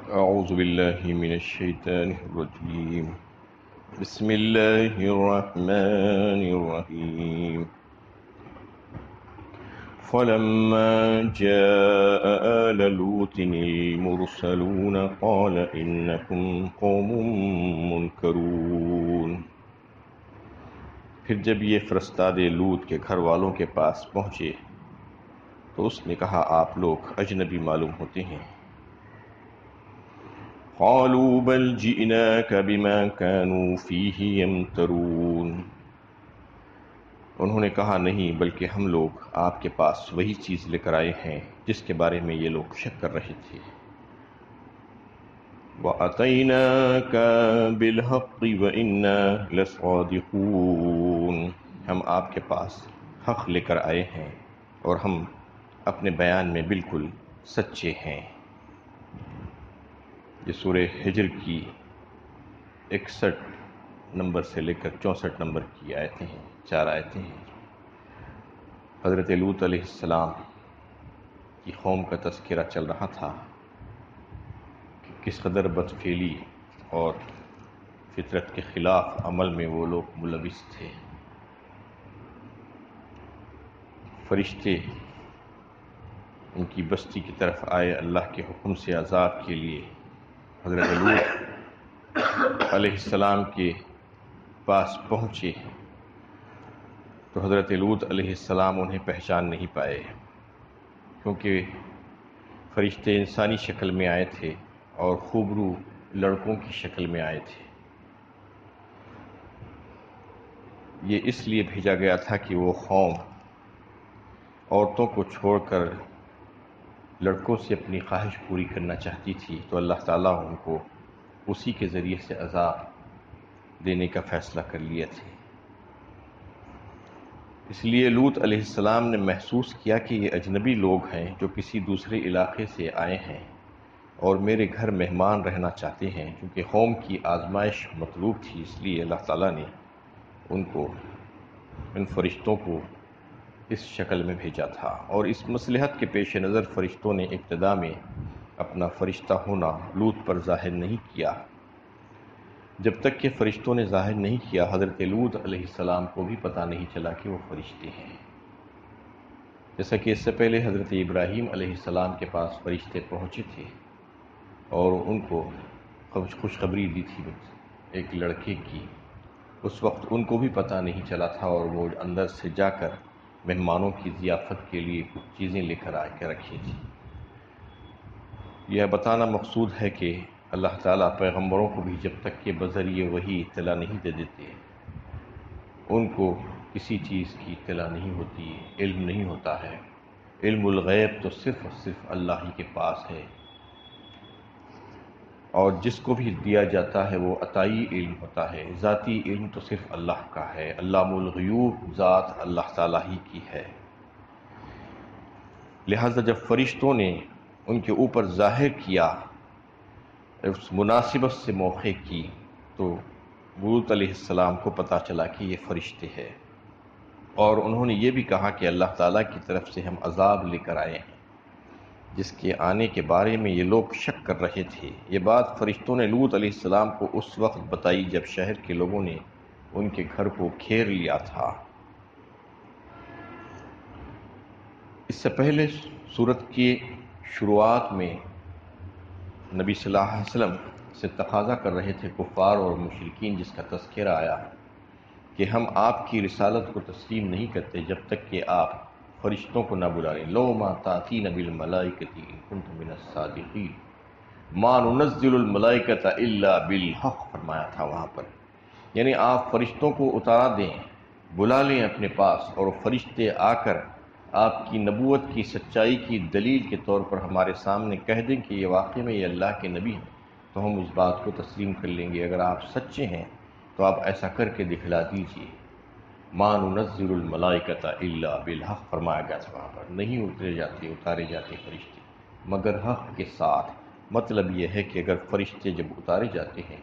أعوذ بالله من الشيطان الرجيم. بسم الله الرحمن الرحيم. فلما جاء آل لوط المرسلون قال إنكم قوم منكرون. پھر جب یہ فرستاد لوط کے گھر والوں کے پاس پہنچے تو اس نے کہا آپ لوگ اجنبی معلوم ہوتے ہیں. قالوا بل جئناك بما كانوا فيه يمترون. انہوں نے کہا نہیں بلکہ ہم لوگ آپ کے پاس وہی چیز لے کر آئے ہیں جس کے بارے میں یہ لوگ شک کر رہے تھے. وَأَتَيْنَاكَ بِالْحَقِّ وَإِنَّا لَصَادِقُونَ. ہم آپ کے پاس حق لے کر آئے ہیں اور ہم اپنے بیان میں بالکل سچے ہیں. یہ سورہ ہجر کی 61 نمبر سے لے کر 64 نمبر کی آیتیں ہیں، 4 آیتیں ہیں. حضرت لوط علیہ السلام کی قوم کا تذکرہ چل رہا تھا کہ کس قدر بدفعلی اور فطرت کے خلاف عمل میں وہ لوگ ملوث تھے. فرشتے ان کی بستی کی طرف آئے اللہ کے حکم سے عذاب کے لیے. حضرت لوط علیہ السلام کے پاس پہنچے تو حضرت لوط علیہ السلام انہیں پہچان نہیں پائے کیونکہ فرشتے انسانی شکل میں آئے تھے اور خوبرو لڑکوں کی شکل میں آئے تھے. یہ اس لیے بھیجا گیا تھا کہ وہ قوم عورتوں کو چھوڑ کر لڑکوں سے اپنی خواہش پوری کرنا چاہتی تھی، تو اللہ تعالیٰ ان کو اسی کے ذریعے سے عذاب دینے کا فیصلہ کر لیا تھا. اس لیے لوط علیہ السلام نے محسوس کیا کہ یہ اجنبی لوگ ہیں جو کسی دوسرے علاقے سے آئے ہیں اور میرے گھر مہمان رہنا چاہتے ہیں. کیونکہ قوم کی آزمائش مطلوب تھی، اس لیے اللہ تعالیٰ نے ان فرشتوں کو اس شکل میں بھیجا تھا. اور اس مصلحت کے پیش نظر فرشتوں نے ابتدا میں اپنا فرشتہ ہونا لوط پر ظاہر نہیں کیا. جب تک کہ فرشتوں نے ظاہر نہیں کیا حضرت لوط علیہ السلام کو بھی پتہ نہیں چلا کہ وہ فرشتے ہیں. جیسا کہ اس سے پہلے حضرت ابراہیم علیہ السلام کے پاس فرشتے پہنچے تھے اور ان کو خوشخبری دی تھی ایک لڑکے کی. اس وقت ان کو بھی پتہ نہیں چلا تھا اور وہ اندر سے جا کر مہمانوں کی ضیافت کے لیے کچھ چیزیں لے کر آ کے رکھی تھی. یہ بتانا مقصود ہے کہ اللہ تعالیٰ پیغمبروں کو بھی جب تک کہ بذریعہ وحی اطلاع نہیں دے دیتے ان کو کسی چیز کی اطلاع نہیں ہوتی، علم نہیں ہوتا ہے. علم الغیب تو صرف اور صرف اللہ ہی کے پاس ہے، اور جس کو بھی دیا جاتا ہے وہ عطائی علم ہوتا ہے. ذاتی علم تو صرف اللہ کا ہے. علام الغیوب ذات اللہ تعالیٰ ہی کی ہے. لہذا جب فرشتوں نے ان کے اوپر ظاہر کیا اس مناسبت سے موقع کی تو لوط علیہ السلام کو پتہ چلا کہ یہ فرشتے ہیں، اور انہوں نے یہ بھی کہا کہ اللہ تعالیٰ کی طرف سے ہم عذاب لے کر آئے ہیں جس کے آنے کے بارے میں یہ لوگ شک کر رہے تھے. یہ بات فرشتوں نے لوط علیہ السلام کو اس وقت بتائی جب شہر کے لوگوں نے ان کے گھر کو گھیر لیا تھا. اس سے پہلے سورت کی شروعات میں نبی صلی اللہ علیہ وسلم سے تقاضا کر رہے تھے کفار اور مشرکین، جس کا تذکرہ آیا کہ ہم آپ کی رسالت کو تسلیم نہیں کرتے جب تک کہ آپ فرشتوں کو نہ بلا لیں. لو ما تاتین بالملائکۃ ان کنتم من الصادقین ما ننزل الملائکۃ الا بالحق فرمایا تھا وہاں پر. یعنی آپ فرشتوں کو اتارا دیں، بلا لیں اپنے پاس، اور فرشتے آ کر آپ کی نبوت کی سچائی کی دلیل کے طور پر ہمارے سامنے کہہ دیں کہ یہ واقعی میں یہ اللہ کے نبی ہیں، تو ہم اس بات کو تسلیم کر لیں گے. اگر آپ سچے ہیں تو آپ ایسا کر کے دکھلا دیجیے. ما ننزل الملائکۃ الا بالحق فرمایا گیا تھا وہاں پر. نہیں اتارے جاتے فرشتے مگر حق کے ساتھ. مطلب یہ ہے کہ اگر فرشتے جب اتارے جاتے ہیں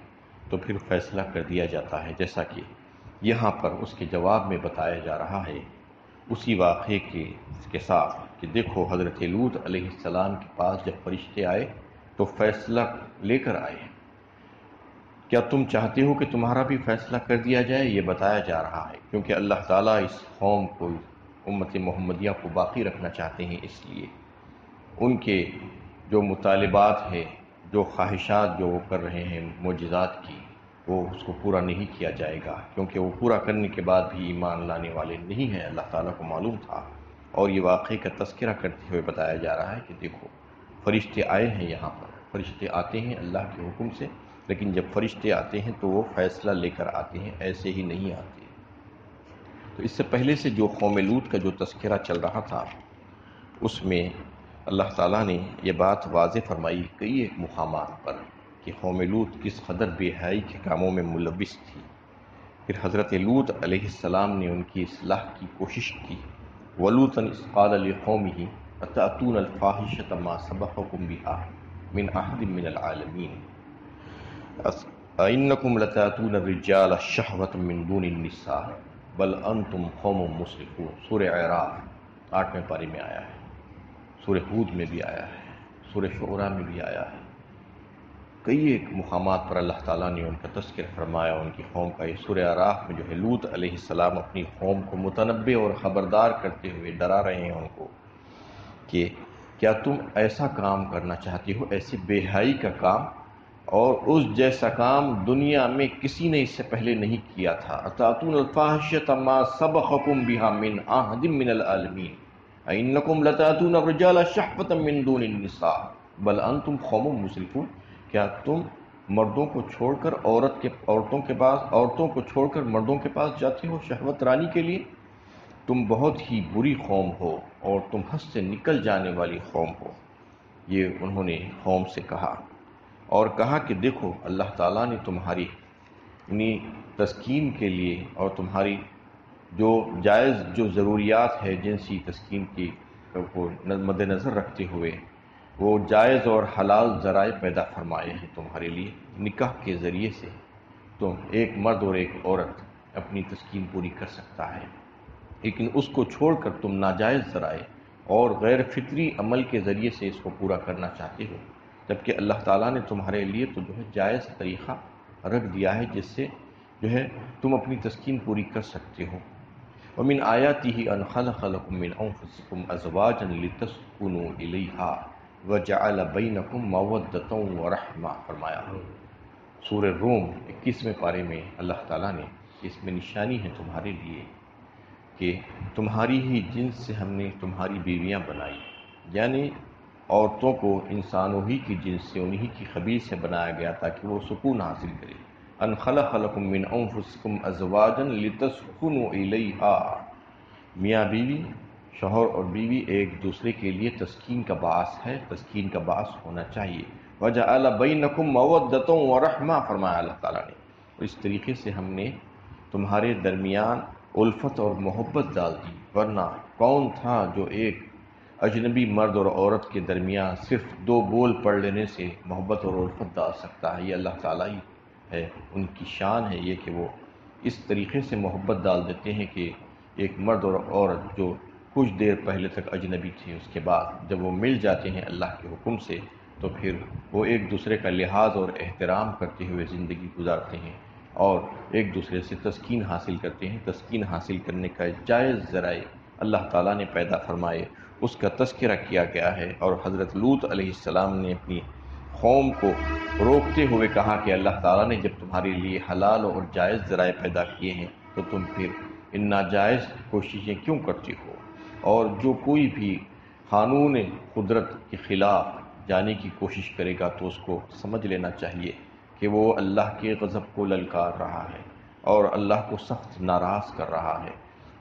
تو پھر فیصلہ کر دیا جاتا ہے، جیسا کہ یہاں پر اس کے جواب میں بتایا جا رہا ہے اسی واقعے کے ساتھ کہ دیکھو حضرت لوط علیہ السلام کے پاس جب فرشتے آئے تو فیصلہ لے کر آئے، کیا تم چاہتے ہو کہ تمہارا بھی فیصلہ کر دیا جائے؟ یہ بتایا جا رہا ہے کیونکہ اللہ تعالیٰ اس قوم کو، امت محمدیہ کو باقی رکھنا چاہتے ہیں، اس لیے ان کے جو مطالبات ہیں، جو خواہشات جو وہ کر رہے ہیں معجزات کی، وہ اس کو پورا نہیں کیا جائے گا، کیونکہ وہ پورا کرنے کے بعد بھی ایمان لانے والے نہیں ہیں۔ اللہ تعالیٰ کو معلوم تھا، اور یہ واقعے کا تذکرہ کرتے ہوئے بتایا جا رہا ہے کہ دیکھو فرشتے آئے ہیں یہاں پر، فرشتے آتے ہیں اللہ کے حکم سے، لیکن جب فرشتے آتے ہیں تو وہ فیصلہ لے کر آتے ہیں، ایسے ہی نہیں آتے۔ تو اس سے پہلے سے جو قوم لوط کا جو تذکرہ چل رہا تھا، اس میں اللہ تعالیٰ نے یہ بات واضح فرمائی کئی ایک مقامات پر کہ قوم لوط کس قدر بے حیائی کے کاموں میں ملوث تھی۔ پھر حضرت لوط علیہ السلام نے ان کی اصلاح کی کوشش کی۔ وَلُوطًا إِذْ قَالَ لِقَوْمِهِ أَتَأْتُونَ الْفَاحِشَةَ مَا سَبَقَكُم بِهَا مِنْ أَحَدٍ مِّنَ الْعَالَمِينَ أَإِنَّكُمْ لَتَأْتُونَ الرِّجَالَ شَهْوَةً مِّن دُونِ النِّسَاءِ بَلْ أَنْتُمْ قَوْمٌ مُسْرِفُونَ۔ سورہ اعراف 8ویں پارے میں آیا ہے، سورہ ہود میں بھی آیا ہے، سورہ شعراء میں بھی آیا ہے۔ کئی ایک مقامات پر اللہ تعالیٰ نے ان کا تذکر فرمایا، ان کی قوم کا۔ یہ سورہ اعراف میں جو ہے لوط علیہ السلام اپنی قوم کو متنبہ اور خبردار کرتے ہوئے ڈرا رہے ہیں ان کو کہ کیا تم ایسا کام کرنا چاہتے ہو، ایسے بے حیائی کا کام، اور اس جیسا کام دنیا میں کسی نے اس سے پہلے نہیں کیا تھا۔ أَتَأْتُونَ الْفَاحِشَةَ مَا سَبَقَكُم بِهَا مِنْ أَحَدٍ مِّنَ الْعَالَمِينَ أَإِنَّكُمْ لَتَأْتُونَ الرِّجَالَ شَهْوَةً مِّن دُونِ النِّسَاءِ بَلْ أَنْتُمْ قَوْمٌ مُسْرِفُونَ۔ کیا تم مردوں کو چھوڑ کر عورتوں کو چھوڑ کر مردوں کے پاس جاتے ہو شہوت رانی کے لیے؟ تم بہت ہی بری قوم ہو اور تم حد سے نکل جانے والی قوم ہو۔ یہ انہوں نے قوم سے کہا، اور کہا کہ دیکھو اللہ تعالیٰ نے تمہاری تسکین کے لیے اور تمہاری جو جائز جو ضروریات ہے جنسی تسکین کی کو مد نظر رکھتے ہوئے وہ جائز اور حلال ذرائع پیدا فرمائے ہیں تمہارے لیے۔ نکاح کے ذریعے سے تم ایک مرد اور ایک عورت اپنی تسکین پوری کر سکتا ہے، لیکن اس کو چھوڑ کر تم ناجائز ذرائع اور غیر فطری عمل کے ذریعے سے اس کو پورا کرنا چاہتے ہو، جبکہ اللہ تعالیٰ نے تمہارے لیے تو جو ہے جائز طریقہ رکھ دیا ہے جس سے جو ہے تم اپنی تسکین پوری کر سکتے ہو۔ وَمِنْ آيَاتِهِ أَنْ خَلَقَ لَكُم مِّنْ أَنفُسِكُمْ أَزْوَاجًا لِتَسْكُنُوا إِلَيْهَا وَجَعَلَ بَيْنَكُم مَّوَدَّةً وَرَحْمَةً فرمایا۔ سورہ روم 21ویں پارے میں اللہ تعالیٰ نے اس میں نشانی ہے تمہارے لیے کہ تمہاری ہی جنس سے ہم نے تمہاری بیویاں بنائی، یعنی عورتوں کو انسانوں ہی کی جنس سے، انہی کی خبیث سے بنایا گیا تاکہ وہ سکون حاصل کرے۔ ان خلق لکم من انفسکم ازواجا لتسکنوا الیہا، میاں بیوی، شوہر اور بیوی ایک دوسرے کے لیے تسکین کا باعث ہے، تسکین کا باعث ہونا چاہیے۔ وجعل بینکم مودۃ ورحمہ فرمایا اللہ تعالیٰ نے، اور اس طریقے سے ہم نے تمہارے درمیان الفت اور محبت ڈال دی، ورنہ کون تھا جو ایک اجنبی مرد اور عورت کے درمیان صرف دو بول پڑھ لینے سے محبت اور الفت ڈال سکتا ہے؟ یہ اللہ تعالیٰ ہی ہے، ان کی شان ہے یہ کہ وہ اس طریقے سے محبت ڈال دیتے ہیں کہ ایک مرد اور عورت جو کچھ دیر پہلے تک اجنبی تھے، اس کے بعد جب وہ مل جاتے ہیں اللہ کے حکم سے تو پھر وہ ایک دوسرے کا لحاظ اور احترام کرتے ہوئے زندگی گزارتے ہیں اور ایک دوسرے سے تسکین حاصل کرتے ہیں۔ تسکین حاصل کرنے کا جائز ذرائع اللہ تعالیٰ نے پیدا فرمائے، اس کا تذکرہ کیا گیا ہے، اور حضرت لوط علیہ السلام نے اپنی قوم کو روکتے ہوئے کہا کہ اللہ تعالیٰ نے جب تمہارے لیے حلال اور جائز ذرائع پیدا کیے ہیں تو تم پھر ان ناجائز کوششیں کیوں کرتے ہو؟ اور جو کوئی بھی قانون قدرت کے خلاف جانے کی کوشش کرے گا تو اس کو سمجھ لینا چاہیے کہ وہ اللہ کے غضب کو للکار رہا ہے اور اللہ کو سخت ناراض کر رہا ہے۔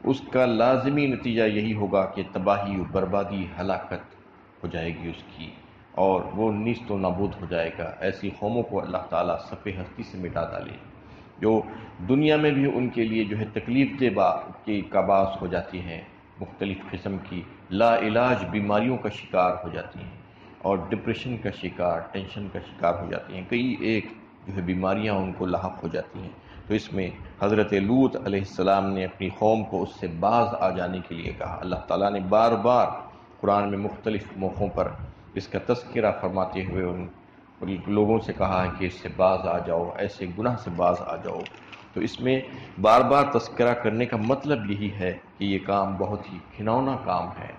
اس کا لازمی نتیجہ یہی ہوگا کہ تباہی و بربادی، ہلاکت ہو جائے گی اس کی، اور وہ نیست و نابود ہو جائے گا۔ ایسی قوموں کو اللہ تعالیٰ صفِ ہستی سے مٹا ڈالے جو دنیا میں بھی ان کے لیے جو ہے تکلیف دہ کا باعث ہو جاتی ہیں، مختلف قسم کی لا علاج بیماریوں کا شکار ہو جاتی ہیں اور ڈپریشن کا شکار، ٹینشن کا شکار ہو جاتی ہیں، کئی ایک جو ہے بیماریاں ان کو لاحق ہو جاتی ہیں۔ تو اس میں حضرت لوط علیہ السلام نے اپنی قوم کو اس سے باز آ جانے کے لیے کہا۔ اللہ تعالیٰ نے بار بار قرآن میں مختلف موقعوں پر اس کا تذکرہ فرماتے ہوئے لوگوں سے کہا ہے کہ اس سے باز آ جاؤ، ایسے گناہ سے باز آ جاؤ۔ تو اس میں بار بار تذکرہ کرنے کا مطلب یہی ہے کہ یہ کام بہت ہی گھناؤنا کام ہے،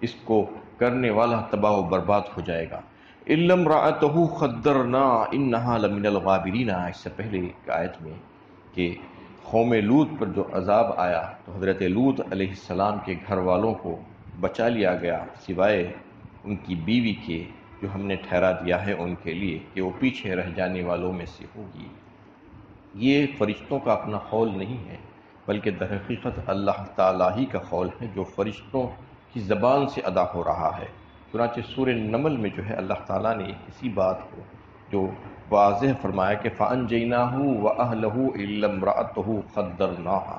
اس کو کرنے والا تباہ و برباد ہو جائے گا۔ اِلَّا امْرَأَتَهُ قَدَّرْنَا إِنَّهَا لَمِنَ الْغَابِرِينَ، اس سے پہلے ایک آیت میں کہ قوم لوط پر جو عذاب آیا تو حضرت لوط علیہ السلام کے گھر والوں کو بچا لیا گیا سوائے ان کی بیوی کے، جو ہم نے ٹھہرا دیا ہے ان کے لیے کہ وہ پیچھے رہ جانے والوں میں سے ہوگی۔ یہ فرشتوں کا اپنا قول نہیں ہے، بلکہ در حقیقت اللہ تعالیٰ ہی کا قول ہے جو فرشتوں کی زبان سے ادا ہو رہا ہے۔ چنانچہ سورہ نمل میں جو ہے اللہ تعالیٰ نے اسی بات کو جو واضح فرمایا کہ فَأَنْجَيْنَاهُ وَأَهْلَهُ إِلَّا امْرَأَتَهُ قَدَّرْنَاهَا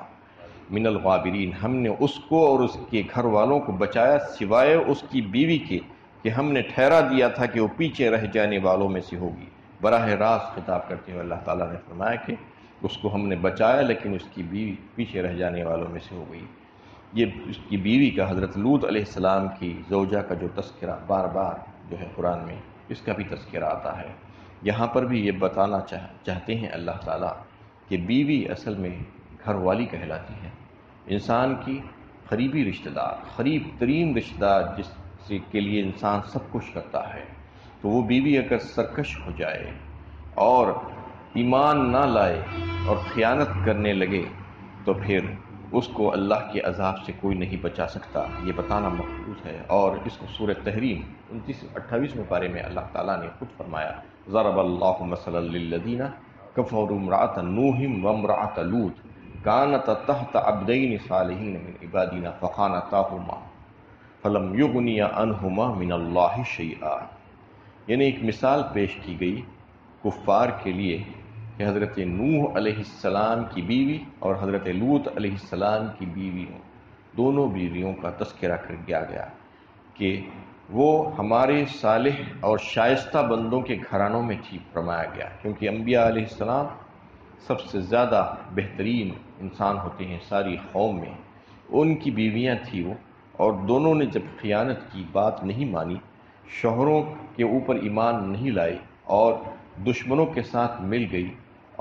مِنَ الْغَابِرِينَ، ہم نے اس کو اور اس کے گھر والوں کو بچایا سوائے اس کی بیوی کے کہ ہم نے ٹھہرا دیا تھا کہ وہ پیچھے رہ جانے والوں میں سے ہوگی۔ براہ راست خطاب کرتے ہوئے اللہ تعالیٰ نے فرمایا کہ اس کو ہم نے بچایا لیکن اس کی بیوی پیچھے رہ جانے والوں میں سے ہو گئی۔ یہ اس کی بیوی کا، حضرت لوط علیہ السلام کی زوجہ کا جو تذکرہ بار بار جو ہے قرآن میں، اس کا بھی تذکرہ آتا ہے۔ یہاں پر بھی یہ بتانا چاہتے ہیں اللہ تعالیٰ کہ بیوی اصل میں گھر والی کہلاتی ہے، انسان کی قریبی رشتہ دار، قریب ترین رشتہ دار جس کے لیے انسان سب کچھ کرتا ہے۔ تو وہ بیوی اگر سرکش ہو جائے اور ایمان نہ لائے اور خیانت کرنے لگے تو پھر اس کو اللہ کے عذاب سے کوئی نہیں بچا سکتا، یہ بتانا مقصود ہے۔ اور اس کو سورہ تحریم 29-28 پارے میں اللہ تعالیٰ نے خود فرمایا، ضرب اللہ مثلا للذین کفروا امرأۃ نوح وامرأۃ لوط كانتا تحت عبدین صالحین من عبادنا فخانتاہما فلم یغنیا عنہما من اللہ شیئا۔ یعنی ایک مثال پیش کی گئی کفار کے لیے کہ حضرت نوح علیہ السلام کی بیوی اور حضرت لوط علیہ السلام کی بیویوں، دونوں بیویوں کا تذکرہ کر دیا گیا کہ وہ ہمارے صالح اور شائستہ بندوں کے گھرانوں میں تھی فرمایا گیا، کیونکہ انبیاء علیہ السلام سب سے زیادہ بہترین انسان ہوتے ہیں ساری قوم میں، ان کی بیویاں تھیں وہ، اور دونوں نے جب خیانت کی، بات نہیں مانی، شوہروں کے اوپر ایمان نہیں لائے اور دشمنوں کے ساتھ مل گئی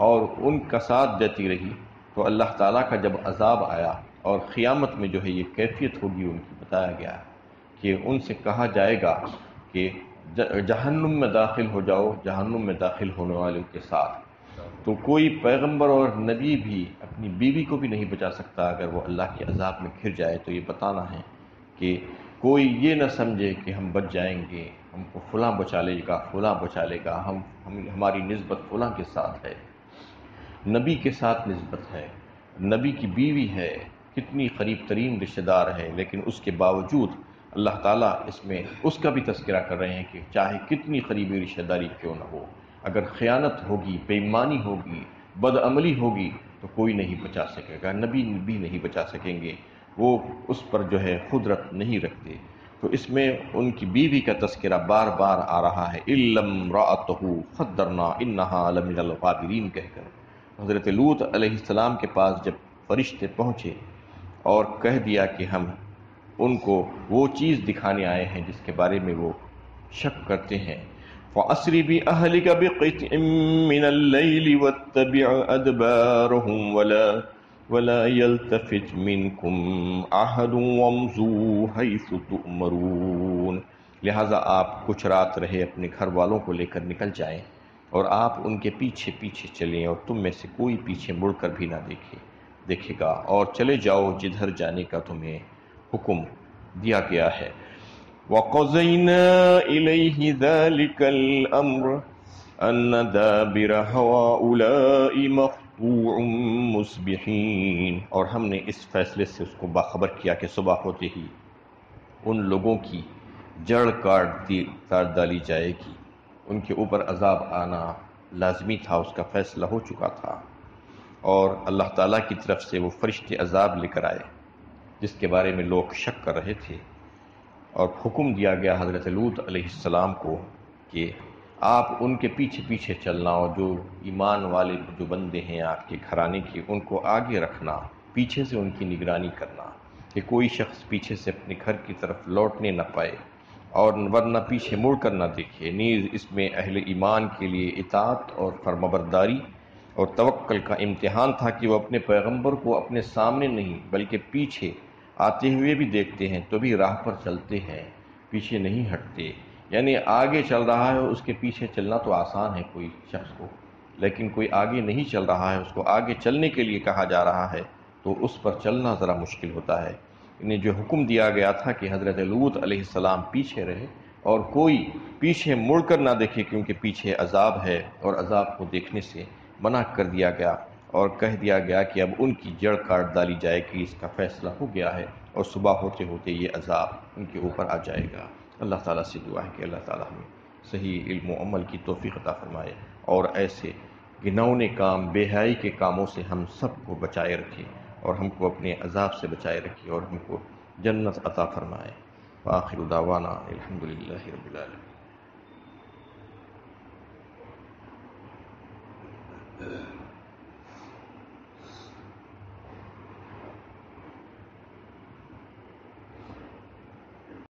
اور ان کا ساتھ دیتی رہی، تو اللہ تعالیٰ کا جب عذاب آیا اور قیامت میں جو ہے یہ کیفیت ہوگی ان کی، بتایا گیا کہ ان سے کہا جائے گا کہ جہنم میں داخل ہو جاؤ، جہنم میں داخل ہونے والوں کے ساتھ۔ تو کوئی پیغمبر اور نبی بھی اپنی بیوی کو بھی نہیں بچا سکتا اگر وہ اللہ کے عذاب میں گھر جائے۔ تو یہ بتانا ہے کہ کوئی یہ نہ سمجھے کہ ہم بچ جائیں گے، ہم کو فلاں بچا لے گا، فلاں بچا لے گا، ہماری نسبت فلاں کے ساتھ ہے، نبی کے ساتھ نسبت ہے، نبی کی بیوی ہے، کتنی قریب ترین رشتہ دار ہے، لیکن اس کے باوجود اللہ تعالیٰ اس میں اس کا بھی تذکرہ کر رہے ہیں کہ چاہے کتنی قریبی رشتہ داری کیوں نہ ہو، اگر خیانت ہوگی، بے ایمانی ہوگی، بدعملی ہوگی تو کوئی نہیں بچا سکے گا، نبی بھی نہیں بچا سکیں گے، وہ اس پر جو ہے قدرت نہیں رکھتے۔ تو اس میں ان کی بیوی کا تذکرہ بار بار آ رہا ہے، إِلَّا امْرَأَتَهُ قَدَّرْنَا إِنَّهَا لَمِنَ الْغَابِرِينَ کہہ کر۔ حضرت لوط علیہ السلام کے پاس جب فرشتے پہنچے اور کہہ دیا کہ ہم ان کو وہ چیز دکھانے آئے ہیں جس کے بارے میں وہ شک کرتے ہیں، فَأَسْرِ بِأَهْلِكَ بِقِطْعٍ مِّنَ اللَّيْلِ وَاتَّبِعْ أَدْبَارَهُمْ وَلَا يَلْتَفِتْ مِنْكُمْ أَحَدٌ وَامْضُوا حَيْثُ تُؤْمَرُونَ۔ لہٰذا آپ کچھ رات رہے اپنے گھر والوں کو لے کر نکل جائیں اور آپ ان کے پیچھے پیچھے چلیں اور تم میں سے کوئی پیچھے مڑ کر بھی نہ دیکھے گا، اور چلے جاؤ جدھر جانے کا تمہیں حکم دیا گیا ہے۔ وَقَضَيْنَا إِلَيْهِ ذَلِكَ الْأَمْرَ أَنَّ دَابِرَ هَؤُلَاءِ مَقْطُوعٌ مُصْبِحِينَ، اور ہم نے اس فیصلے سے اس کو باخبر کیا کہ صبح ہوتے ہی ان لوگوں کی جڑ کاٹ ڈالی جائے گی، ان کے اوپر عذاب آنا لازمی تھا، اس کا فیصلہ ہو چکا تھا، اور اللہ تعالیٰ کی طرف سے وہ فرشتے عذاب لے کر آئے جس کے بارے میں لوگ شک کر رہے تھے، اور حکم دیا گیا حضرت لوط علیہ السلام کو کہ آپ ان کے پیچھے پیچھے چلنا، اور جو ایمان والے جو بندے ہیں آپ کے گھرانے کے ان کو آگے رکھنا، پیچھے سے ان کی نگرانی کرنا کہ کوئی شخص پیچھے سے اپنے گھر کی طرف لوٹنے نہ پائے، اور ورنہ پیچھے مڑ کر نہ دیکھے، نیز اس میں اہل ایمان کے لیے اطاعت اور فرمانبرداری اور توکل کا امتحان تھا کہ وہ اپنے پیغمبر کو اپنے سامنے نہیں بلکہ پیچھے آتے ہوئے بھی دیکھتے ہیں تو بھی راہ پر چلتے ہیں، پیچھے نہیں ہٹتے۔ یعنی آگے چل رہا ہے اس کے پیچھے چلنا تو آسان ہے کوئی شخص کو، لیکن کوئی آگے نہیں چل رہا ہے اس کو آگے چلنے کے لیے کہا جا رہا ہے تو اس پر چلنا ذرا مشکل ہوتا ہے۔ انہیں جو حکم دیا گیا تھا کہ حضرت لوط علیہ السلام پیچھے رہے اور کوئی پیچھے مڑ کر نہ دیکھے کیونکہ پیچھے عذاب ہے، اور عذاب کو دیکھنے سے منع کر دیا گیا اور کہہ دیا گیا کہ اب ان کی جڑ کاٹ ڈالی جائے گی، اس کا فیصلہ ہو گیا ہے اور صبح ہوتے ہوتے یہ عذاب ان کے اوپر آ جائے گا۔ اللہ تعالیٰ سے دعا ہے کہ اللہ تعالیٰ ہمیں صحیح علم و عمل کی توفیق عطا فرمائے اور ایسے گھنونے کام، بے حیائی کے کاموں سے ہم سب کو بچائے رکھے اور ہم کو اپنے عذاب سے بچائے رکھے اور ہم کو جنت عطا فرمائے۔ وآخر دعوانا الحمدللہ رب العالمین۔